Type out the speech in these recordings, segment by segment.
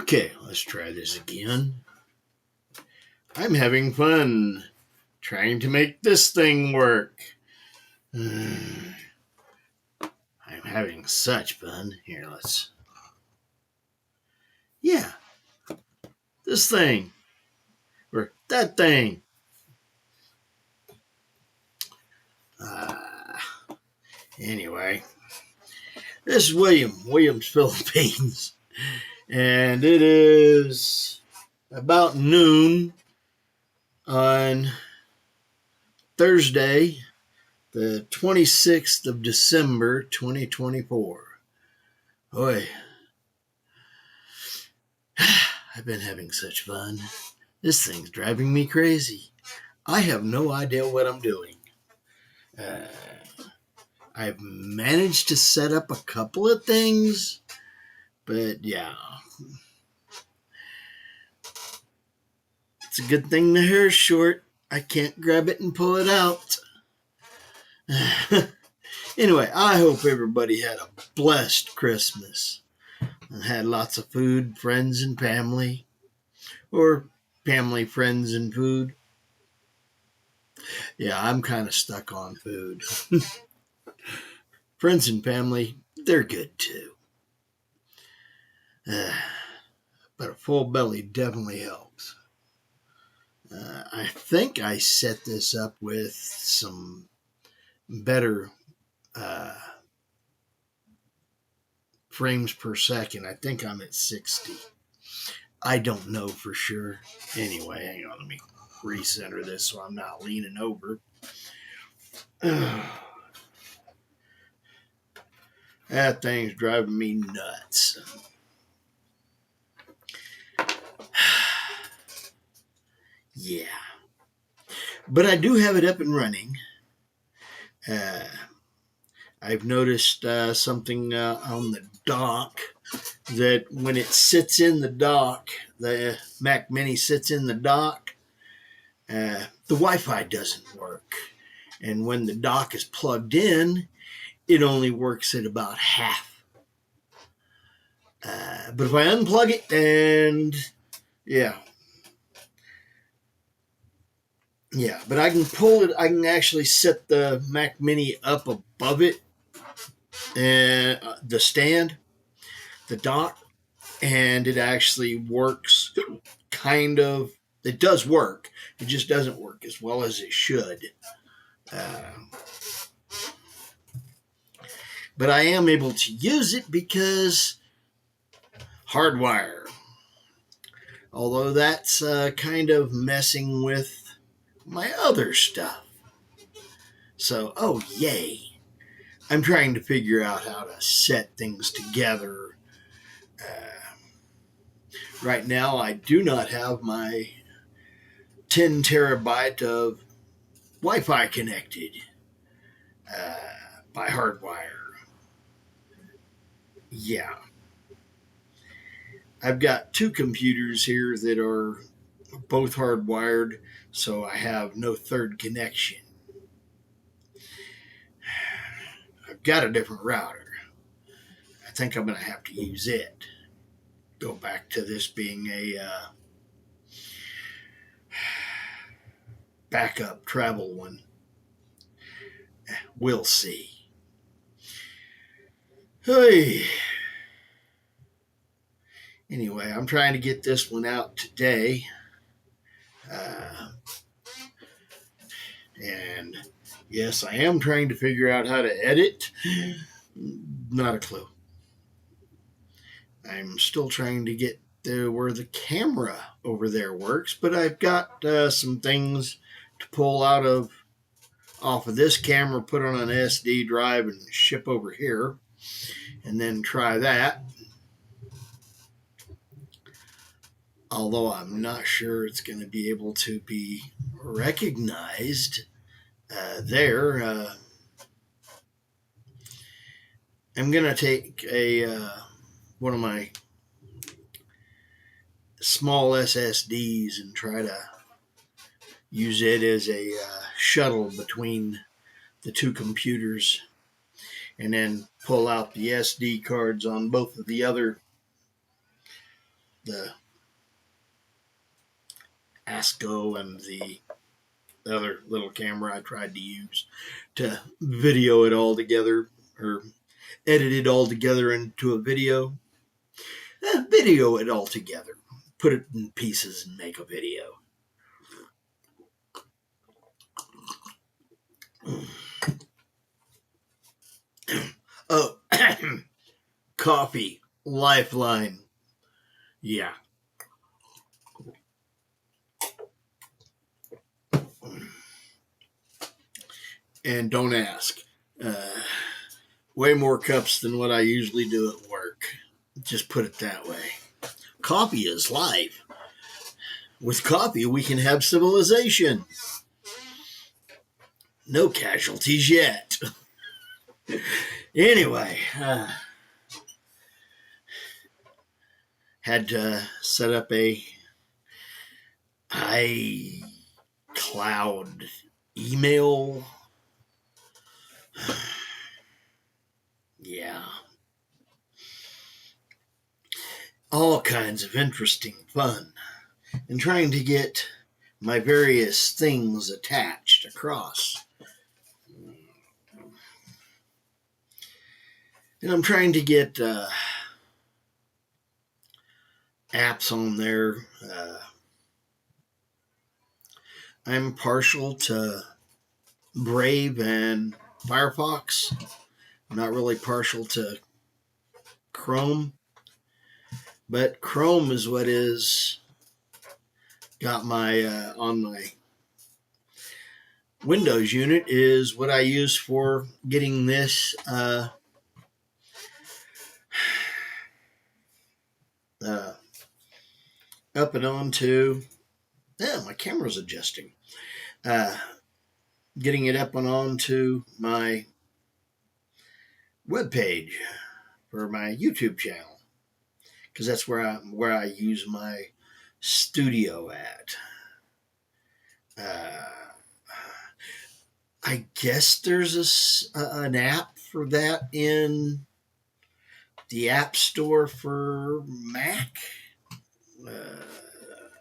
Okay, let's try this again. I'm having fun trying to make this thing work. I'm having such fun. Here, let's. Yeah, this thing. Or that thing. Uh, anyway, this is Williams, Philippines. And it is about noon on Thursday, the 26th of December, 2024. Boy, I've been having such fun. This thing's driving me crazy. I have no idea what I'm doing. Uh, I've managed to set up a couple of things, but yeah. It's a good thing the hair's short. I can't grab it and pull it out. Anyway, I hope everybody had a blessed Christmas and had lots of food, friends, and family, or family, friends, and food. Yeah, I'm kind of stuck on food. Friends and family, they're good too. But a full belly definitely helps. I think I set this up with some better frames per second. I think I'm at 60. I don't know for sure. Anyway, hang on, let me recenter this so I'm not leaning over. That thing's driving me nuts. Yeah. But I do have it up and running. I've noticed something on the dock that when it sits in the dock, the Mac Mini sits in the dock, the Wi-Fi doesn't work. And when the dock is plugged in, it only works at about half. But if I unplug it and yeah, but I can pull it. I can actually set the Mac Mini up above it and the stand, the dock, and it actually works kind of. It does work. It just doesn't work as well as it should. But I am able to use it because hardwire. Although that's kind of messing with my other stuff. So, oh, yay. I'm trying to figure out how to set things together. Right now, I do not have my 10 terabyte of Wi-Fi connected by hardwire. Yeah. I've got two computers here that are both hardwired, so I have no third connection. I've got a different router. I think I'm going to have to use it. Go back to this being a backup travel one. We'll see. Hey. Anyway, I'm trying to get this one out today. And yes, I am trying to figure out how to edit. Not a clue. I'm still trying to get where the camera over there works, but I've got some things to pull off of this camera, put on an SD drive, and ship over here, and then try that. Although I'm not sure it's going to be able to be recognized there. I'm going to take one of my small SSDs and try to use it as a shuttle between the two computers, and then pull out the SD cards on both of the other the ASCO and the other little camera I tried to use to video it all together, or edit it all together into a video. Video it all together. Put it in pieces and make a video. Oh, coffee, lifeline. Yeah. And don't ask. Way more cups than what I usually do at work. Just put it that way. Coffee is life. With coffee, we can have civilization. No casualties yet. Anyway, had to set up a iCloud email. Yeah. All kinds of interesting fun. And trying to get my various things attached across. And I'm trying to get apps on there. I'm partial to Brave and Firefox. I'm not really partial to Chrome. But Chrome is what is got my on my Windows unit, is what I use for getting this up and onto. Yeah, my camera's adjusting. Getting it up and onto my webpage for my YouTube channel, because that's where I use my studio at. I guess there's an app for that in the App Store for Mac,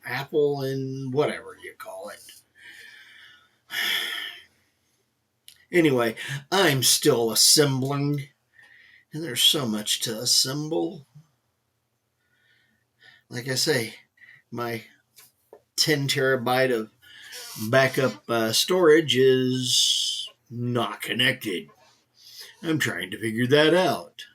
Apple, and whatever you call it. Anyway, I'm still assembling, and there's so much to assemble. Like I say, my 10 terabyte of backup storage is not connected. I'm trying to figure that out.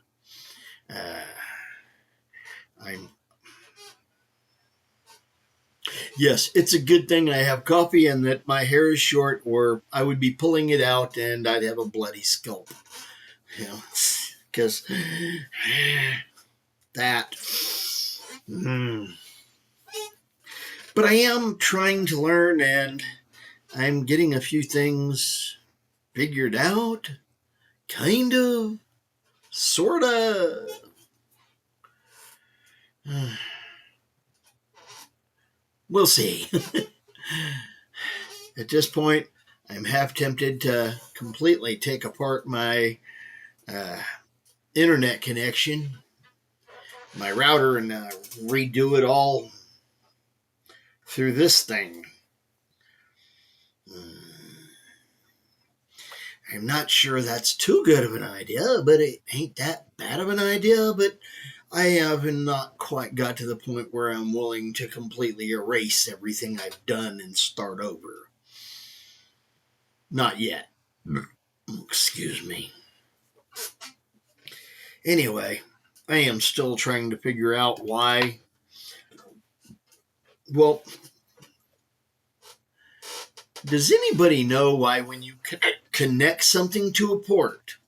Yes, it's a good thing I have coffee and that my hair is short, or I would be pulling it out and I'd have a bloody scalp. You know, because that. But I am trying to learn, and I'm getting a few things figured out. Kind of. Sort of. We'll see. At this point, I'm half tempted to completely take apart my internet connection, my router, and redo it all through this thing. I'm not sure that's too good of an idea, but it ain't that bad of an idea. But I have not quite got to the point where I'm willing to completely erase everything I've done and start over. Not yet. Excuse me. Anyway, I am still trying to figure out why. Well, does anybody know why when you connect something to a port,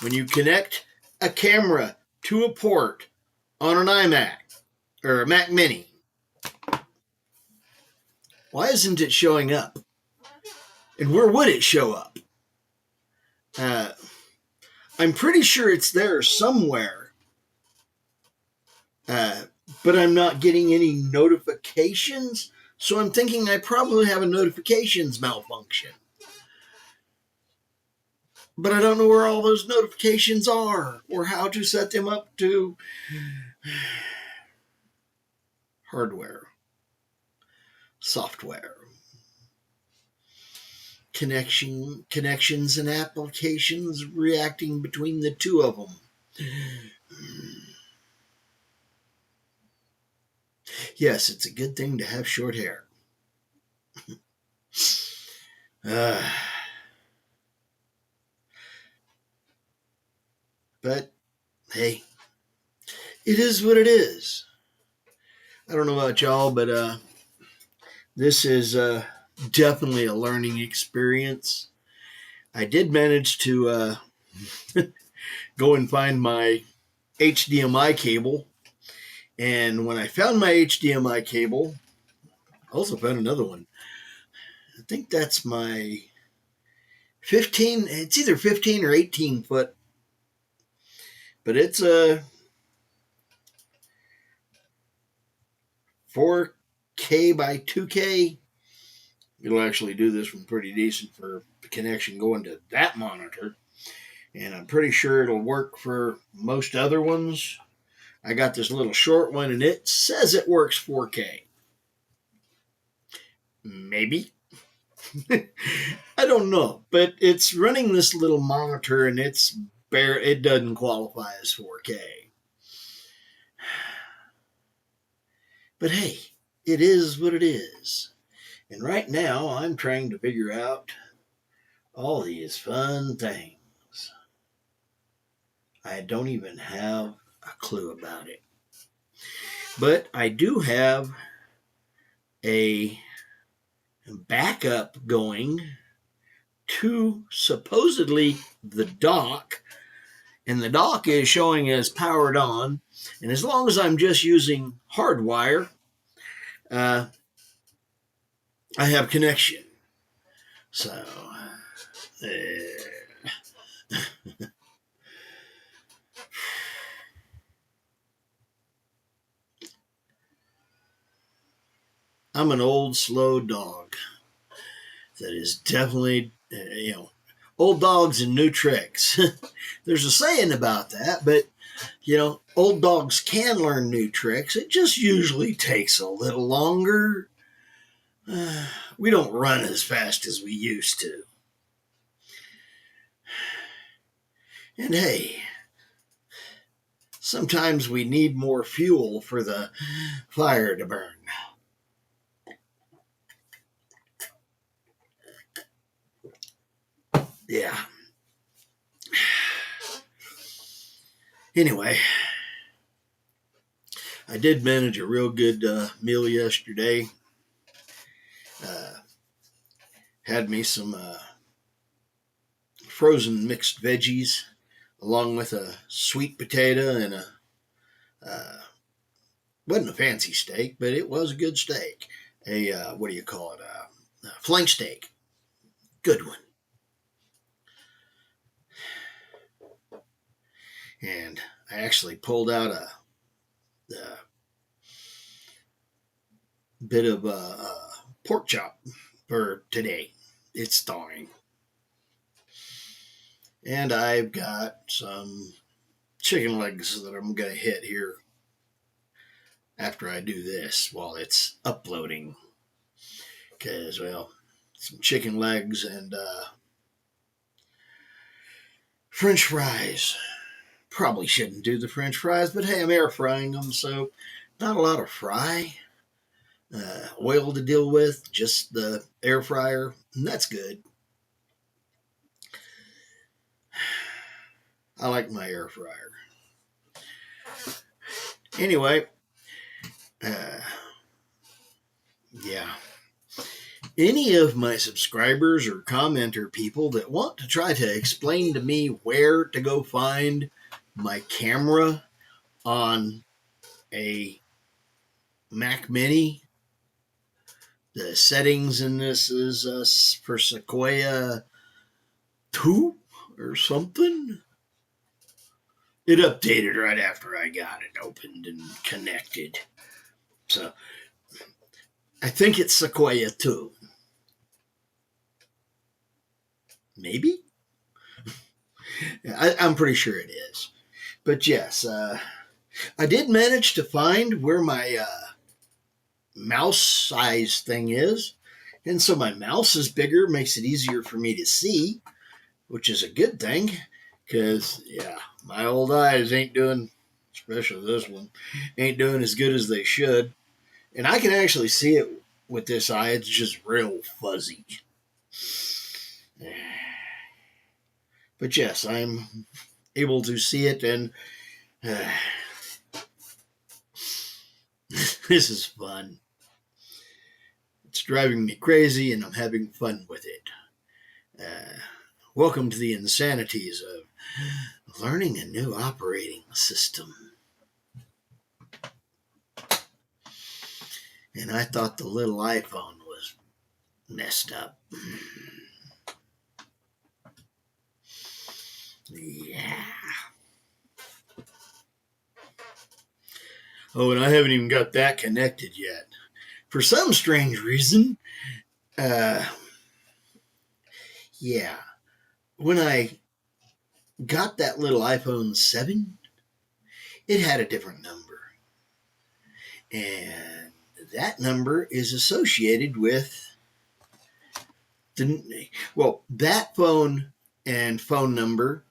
when you connect a camera to a port on an iMac or a Mac Mini, why isn't it showing up? And where would it show up? I'm pretty sure it's there somewhere, but I'm not getting any notifications, so I'm thinking I probably have a notifications malfunction. But I don't know where all those notifications are or how to set them up to. hardware, software, connections and applications reacting between the two of them. Yes, it's a good thing to have short hair. But hey, it is what it is. I don't know about y'all, but this is definitely a learning experience. I did manage to go and find my HDMI cable. And when I found my HDMI cable, I also found another one. I think that's my 15, it's either 15 or 18 foot, but it's a 4K by 2K. It'll actually do this one pretty decent for the connection going to that monitor. And I'm pretty sure it'll work for most other ones. I got this little short one and it says it works 4K. Maybe. I don't know, but it's running this little monitor and it doesn't qualify as 4K. But hey, it is what it is. And right now I'm trying to figure out all these fun things. I don't even have a clue about it. But I do have a backup going to supposedly the dock, and the dock is showing as powered on, and as long as I'm just using hardwire, I have connection. So I'm an old slow dog that is definitely old dogs and new tricks. There's a saying about that, but old dogs can learn new tricks. It just usually takes a little longer. We don't run as fast as we used to. And hey, sometimes we need more fuel for the fire to burn. Yeah. Anyway, I did manage a real good meal yesterday. Had me some frozen mixed veggies along with a sweet potato and wasn't a fancy steak, but it was a good steak. What do you call it? A flank steak. Good one. And I actually pulled out a bit of pork chop for today. It's thawing. And I've got some chicken legs that I'm going to hit here after I do this while it's uploading. Because, well, some chicken legs and French fries. Probably shouldn't do the French fries, but hey, I'm air frying them, so not a lot of fry. Oil to deal with, just the air fryer, and that's good. I like my air fryer. Anyway, yeah. Any of my subscribers or commenter people that want to try to explain to me where to go find my camera on a Mac Mini, the settings in this is for Sequoia 2 or something. It updated right after I got it opened and connected. So I think it's Sequoia 2. Maybe? I'm pretty sure it is. But yes, I did manage to find where my mouse size thing is. And so my mouse is bigger, makes it easier for me to see, which is a good thing because, yeah, my old eyes ain't doing, especially this one, ain't doing as good as they should. And I can actually see it with this eye, it's just real fuzzy. But yes, I'm able to see it, and this is fun. It's driving me crazy, and I'm having fun with it. Welcome to the insanities of learning a new operating system. And I thought the little iPhone was messed up. Yeah. Oh, and I haven't even got that connected yet. For some strange reason, yeah, when I got that little iPhone 7, it had a different number. And that number is associated with that phone and phone number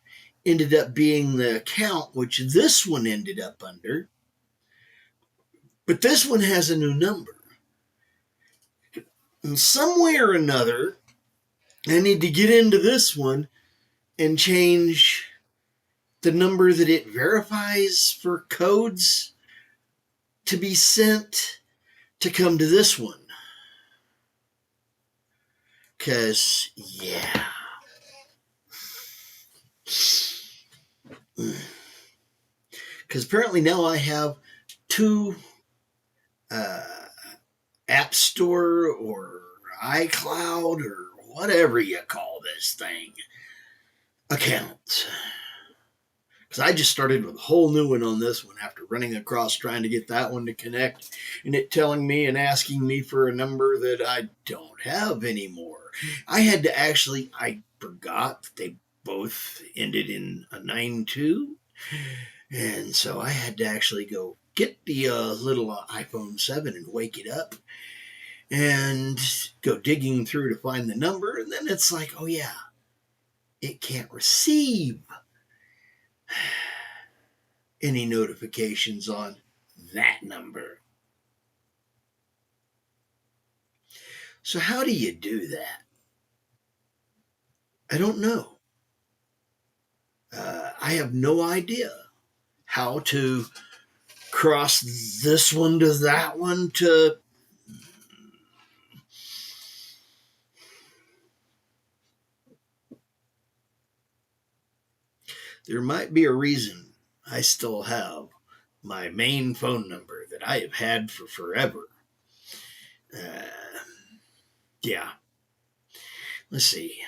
ended up being the account which this one ended up under. But this one has a new number. And some way or another, I need to get into this one and change the number that it verifies for codes to be sent to come to this one. Because, yeah. Because apparently now I have two App Store or iCloud or whatever you call this thing accounts. Because I just started with a whole new one on this one after running across trying to get that one to connect and it telling me and asking me for a number that I don't have anymore. I forgot that they both ended in a 9-2. And so I had to actually go get the little iPhone 7 and wake it up and go digging through to find the number. And then it's like, oh yeah, it can't receive any notifications on that number. So how do you do that? I don't know. I have no idea how to cross this one to that one to... There might be a reason I still have my main phone number that I have had for forever. Yeah. Let's see.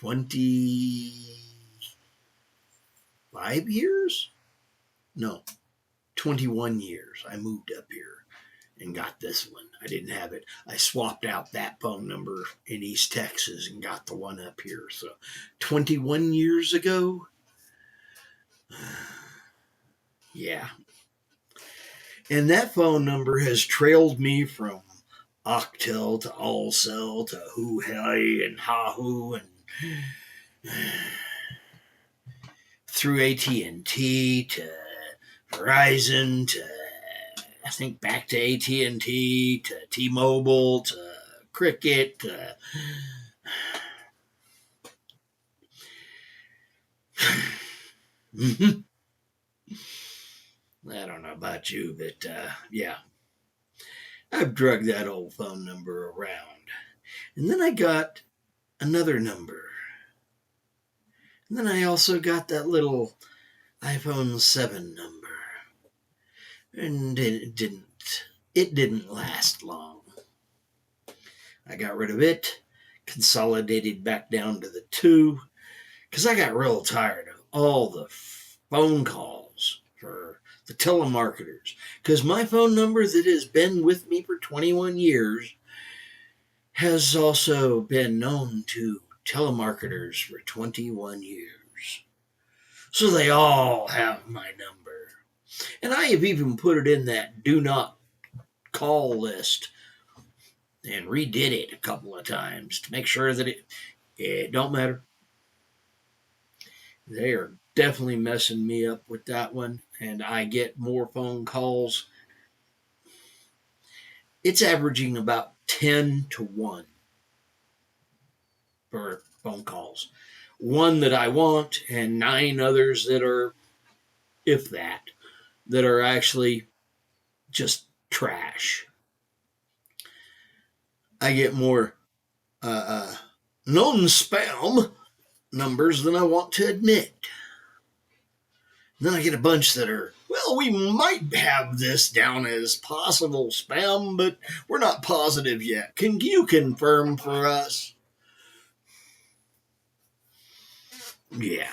25 years? No, 21 years. I moved up here and got this one. I didn't have it. I swapped out that phone number in East Texas and got the one up here. So 21 years ago? Yeah. And that phone number has trailed me from Octel to Allcell to Huawei and Hahu and through AT&T to Verizon to I think back to AT&T to T-Mobile to Cricket to I don't know about you, but yeah, I've drugged that old phone number around. And then I got another number. And then I also got that little iPhone 7 number. And it didn't last long. I got rid of it, consolidated back down to the 2, because I got real tired of all the phone calls for the telemarketers. Because my phone number that has been with me for 21 years has also been known to telemarketers for 21 years. So they all have my number. And I have even put it in that do not call list and redid it a couple of times to make sure that it don't matter. They are definitely messing me up with that one, and I get more phone calls. It's averaging about 10 to 1 for phone calls. One that I want, and 9 others that are, if that are actually just trash. I get more known spam numbers than I want to admit. Then I get a bunch that are, well, we might have this down as possible spam, but we're not positive yet. Can you confirm for us? Yeah.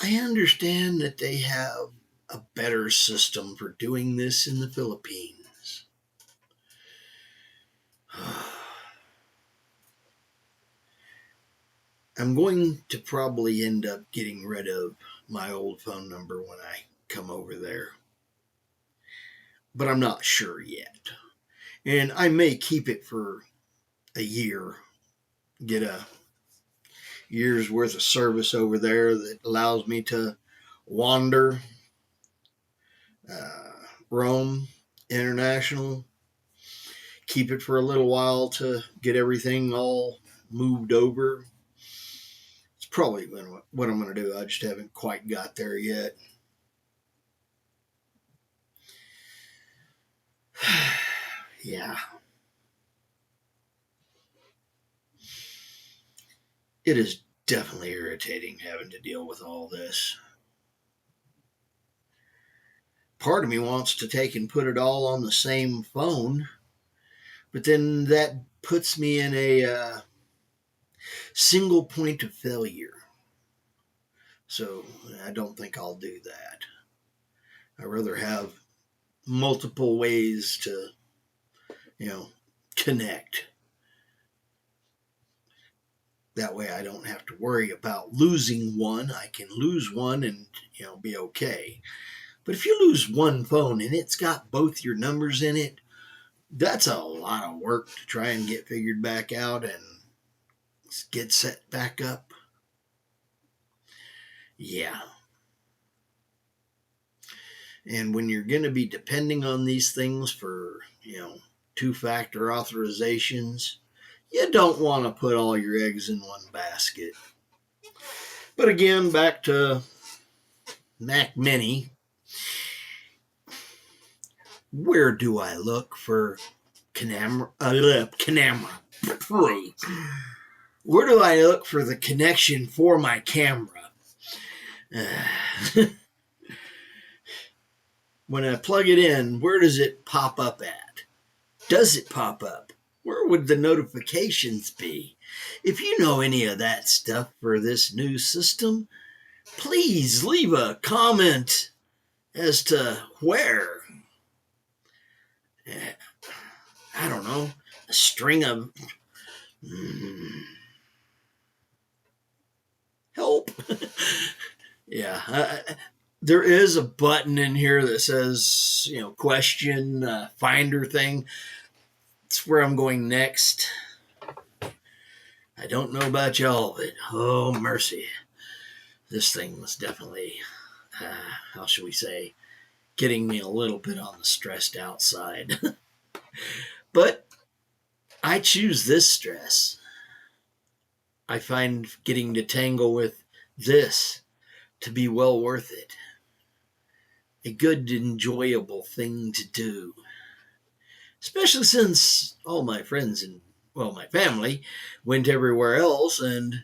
I understand that they have a better system for doing this in the Philippines. I'm going to probably end up getting rid of my old phone number when I come over there, but I'm not sure yet. And I may keep it for a year, get a year's worth of service over there that allows me to wander, roam international, keep it for a little while to get everything all moved over. It's probably what I'm going to do. I just haven't quite got there yet. Yeah. It is definitely irritating having to deal with all this. Part of me wants to take and put it all on the same phone, but then that puts me in a single point of failure. So I don't think I'll do that. I'd rather have multiple ways to, connect. That way I don't have to worry about losing one. I can lose one and, be okay. But if you lose one phone and it's got both your numbers in it, that's a lot of work to try and get figured back out and get set back up. Yeah. And when you're going to be depending on these things for, two-factor authorizations, you don't want to put all your eggs in one basket. But again, back to Mac Mini. Where do I look for Canamra? Where do I look for the connection for my camera? When I plug it in, where does it pop up at? Does it pop up? Where would the notifications be? If you know any of that stuff for this new system, please leave a comment as to where. I don't know, a string of help. Yeah, there is a button in here that says, question, finder thing. It's where I'm going next. I don't know about y'all, but oh, mercy. This thing was definitely, how should we say, getting me a little bit on the stressed out side. But I choose this stress. I find getting to tangle with this to be well worth it. A good, enjoyable thing to do. Especially since all my friends and, my family went everywhere else, and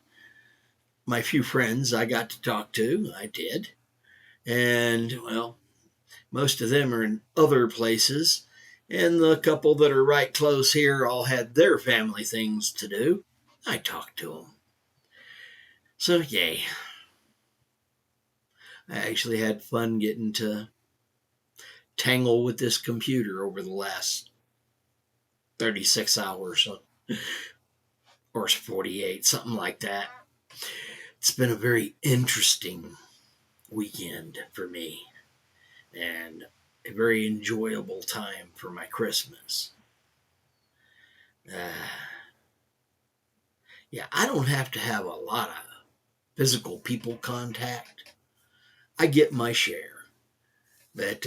my few friends I got to talk to, I did. And, most of them are in other places. And the couple that are right close here all had their family things to do. I talked to them. So, yay. I actually had fun getting to tangle with this computer over the last 36 hours or 48, something like that. It's been a very interesting weekend for me and a very enjoyable time for my Christmas. Uh, yeah, I don't have to have a lot of physical people contact. I get my share. But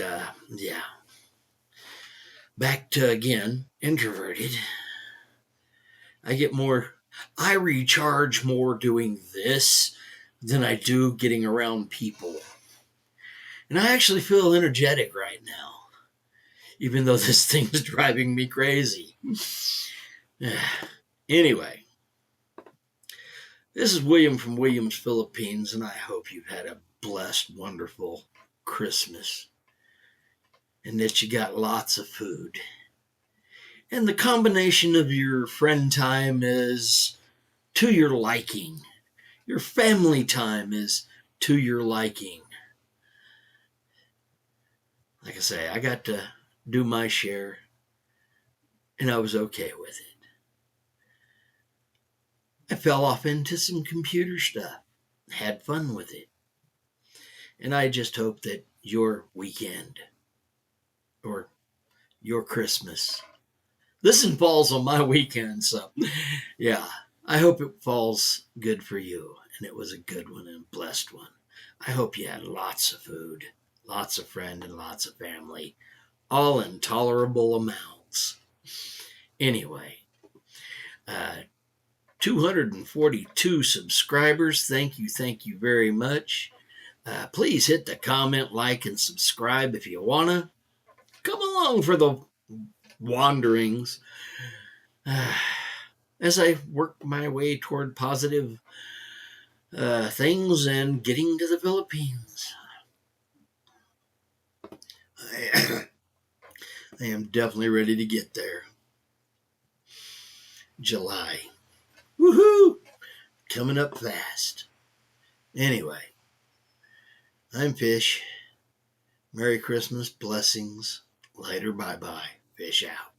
yeah, back to again, introverted. I recharge more doing this than I do getting around people. And I actually feel energetic right now, even though this thing is driving me crazy. Anyway, this is William from Williams, Philippines, and I hope you've had a blessed, wonderful Christmas and that you got lots of food. And the combination of your friend time is to your liking. Your family time is to your liking. Like I say, I got to do my share, and I was okay with it. I fell off into some computer stuff, had fun with it. And I just hope that your weekend or your Christmas, this falls on my weekend, so yeah, I hope it falls good for you. And it was a good one and a blessed one. I hope you had lots of food, lots of friends, and lots of family, all in tolerable amounts. Anyway, 242 subscribers. Thank you very much. Please hit the comment, like, and subscribe if you want to. Come along for the wanderings as I work my way toward positive things and getting to the Philippines. I am definitely ready to get there. July. Woohoo! Coming up fast. Anyway, I'm Fish. Merry Christmas, blessings. Later, bye-bye. Fish out.